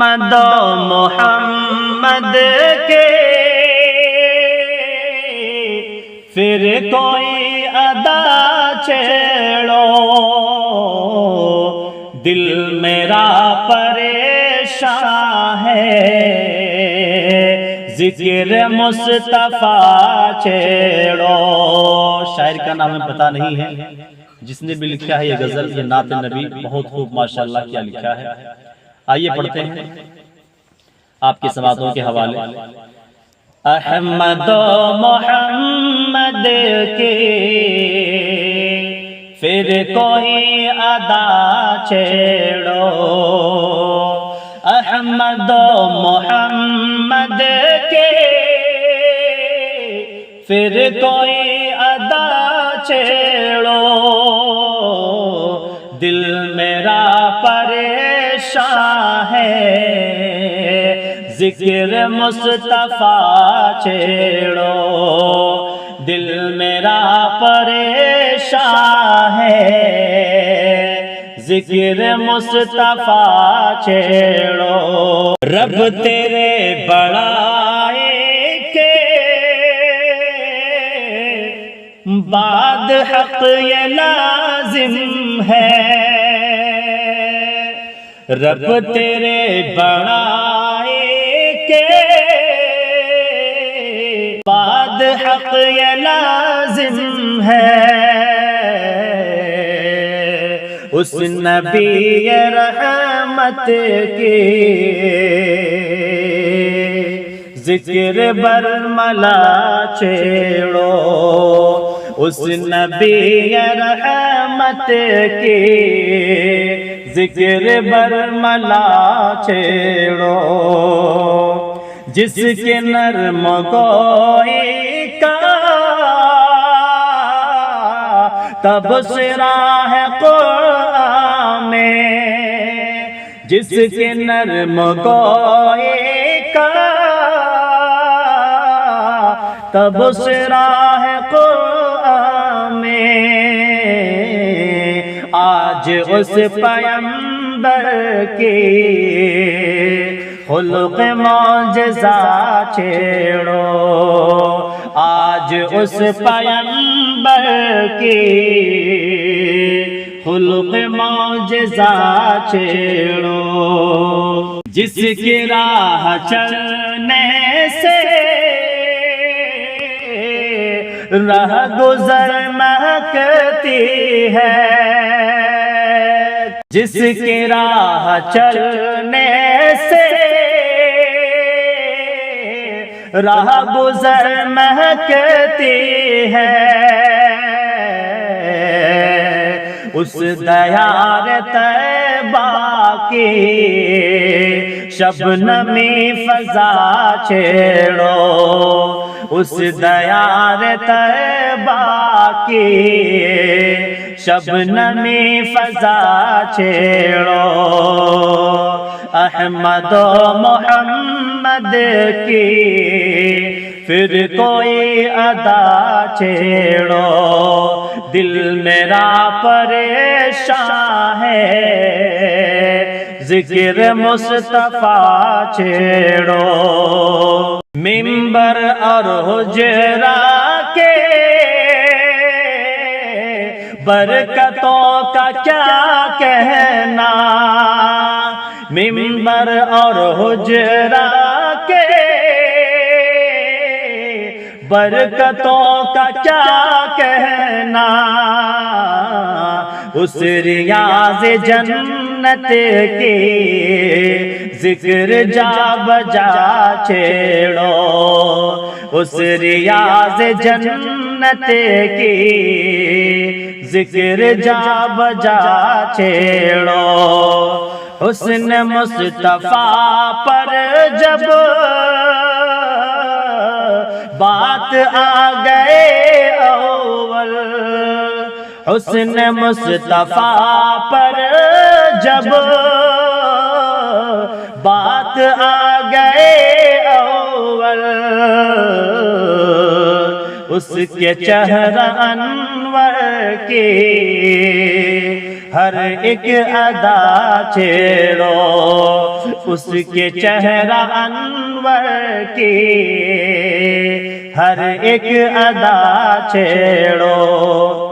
مدو محمد کے پھر کوئی ادا چھیڑو، دل میرا پریشان ہے، ذکر مصطفیٰ چھیڑو۔ شاعر کا نام ہمیں پتہ نہیں ہے، جس نے بھی لکھا ہے یہ غزل، یہ نعت نبی بہت خوب ماشاءاللہ کیا لکھا ہے۔ آئیے پڑھتے ہیں آپ کے سماعتوں کے حوالے۔ احمد و محمد کے پھر کوئی ادا چھیڑو، احمد و محمد کے پھر کوئی ادا چھیڑو، دل میرا پریشان ہے، ذکر مصطفیٰ چھیڑو، دل میرا پریشان ہے، ذکر مصطفیٰ چھیڑو۔ رب تیرے بڑائی کے بعد حق یہ لازم ہے، رب تیرے بڑائی کے بعد حق یہ لازم ہے، اس نبی رحمت کی ذکر برملا چھیڑو، اس نبی رحمت کی ذکر برملا چھیڑو، جس کے نرم گوئی کا تبصرہ ہے قرآن میں، جس کے نرم گوئی کا تبصرہ ہے قرآن میں، آج اس پیغمبر کی خلق معجزہ چھیڑو، آج اس پیغمبر کی خلق معجزہ چھیڑو، جس کی راہ چلنے سے راہ گزر مہکتی ہے، جس کی راہ چلنے سے راہ گزر مہکتی ہے، اس دیار طیبہ کی شبنمی فضا چھیڑو، اس دیار طیبہ کی شبنمی فضا چھیڑو، احمد و محمد کی پھر کوئی ادا چھیڑو، دل میرا پریشان ہے، ذکر مصطفیٰ چھیڑو۔ منبر اور حجرہ کے برکتوں کا کیا کہنا، منبر اور حجرہ کے برکتوں کا کیا کہنا، اس ریاض جنت کی ذکر جا بجا چھیڑو، اس ریاض جنت کی ذکر جا بجا چھیڑو، حسن مصطفیٰ پر جب بات آ گئے اول، حسن مصطفیٰ پر جب بات آ گئے اول، اس کے چہرہ انور کی ہر ایک ادا چھیڑو، اس کے چہرہ انور کی ہر ایک ادا چھیڑو